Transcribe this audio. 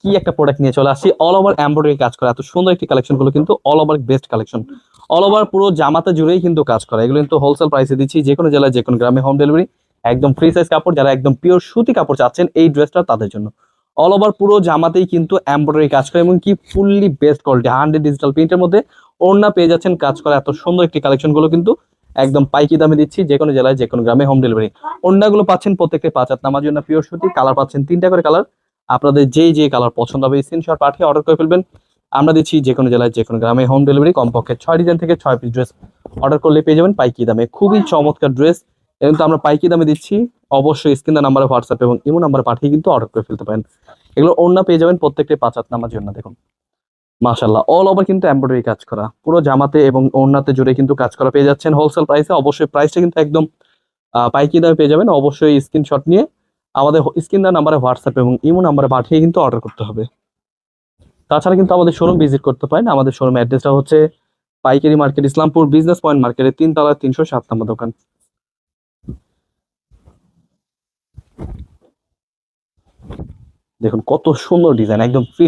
কি একটা প্রোডাক্ট নিয়ে চলে আসছি, অল ওভার এমব্রয়ডারি কাজ করা, এত সুন্দর একটি কালেকশন গুলো কিন্তু all over best collection, all over পুরো জামাতে জুড়েই কিন্তু কাজ করা। এগুলো কিন্তু হোলসেল প্রাইসে দিচ্ছি, যে কোনো জেলায় যে কোনো গ্রামে হোম ডেলিভারি, একদম ফ্রি সাইজ কাপড়। যারা একদম পিওর সুতি কাপড় চাচ্ছেন এই ড্রেসটা তাদের জন্য। অল ওভার পুরো জামাতেই কিন্তু এমব্রয়ডারি কাজ করা এবং কি ফুললি বেস্ট কোয়ালিটি 100 ডিজিটাল প্রিন্টের মধ্যে ওড়না পেয়ে যাচ্ছেন কাজ করা। এত সুন্দর একটি কালেকশন গুলো কিন্তু একদম পাইকি দামে দিচ্ছি, যে কোনো জেলায় যে কোনো গ্রামে হোম ডেলিভারি। ওড়নাগুলো পাচ্ছেন প্রত্যেকটা 5 হাত নামার জন্য পিওর সুতি, কালার পাচ্ছেন 3টা করে কালার। আপনাদের যেই যে কালার পছন্দ হবে স্ক্রিনশট পাঠিয়ে অর্ডার করে ফেলবেন। আমরা দিচ্ছি যে কোনো জেলায় যে কোনো গ্রামে হোম ডেলিভারি। কমপক্ষে 6 ডিজাইন থেকে 6 পিস ড্রেস অর্ডার করলে পেয়ে যাবেন পাইকি দামে, খুবই চমৎকার ড্রেস। কিন্তু আমরা পাইকি দামে দিচ্ছি, অবশ্যই স্ক্রিন নাম্বারে হোয়াটসঅ্যাপ এবং ইমো নাম্বারে পাঠিয়ে কিন্তু অর্ডার করে ফেলতে পারেন। এগুলো ওড়না পেয়ে যাবেন প্রত্যেকটা 5 হাত নামার জন্য। দেখুন মাশাআল্লাহ, অল ওভার কিন্তু এমব্রয়ডারি কাজ করা, পুরো জামাতে এবং ওড়নাতে জুড়ে কিন্তু কাজ করা পেয়ে যাচ্ছেন হোলসেল প্রাইসে। অবশ্যই প্রাইসটা কিন্তু একদম পাইকি দামে পেয়ে যাবেন। অবশ্যই স্ক্রিনশট নিয়ে আমাদের স্ক্রিন দেওয়া নাম্বারে হোয়াটসঅ্যাপ এবং ইমো নাম্বারে পাঠিয়ে কিন্তু অর্ডার করতে হবে। তাছাড়া কিন্তু আমাদের শোরুম ভিজিট করতে পারেন। আমাদের শোরুম অ্যাড্রেসটা হচ্ছে পাইকারি মার্কেট, ইসলামপুর বিজনেস পয়েন্ট মার্কেটের 3 তলা 307 নম্বর দোকান। দেখুন কত সুন্দর ডিজাইন, একদম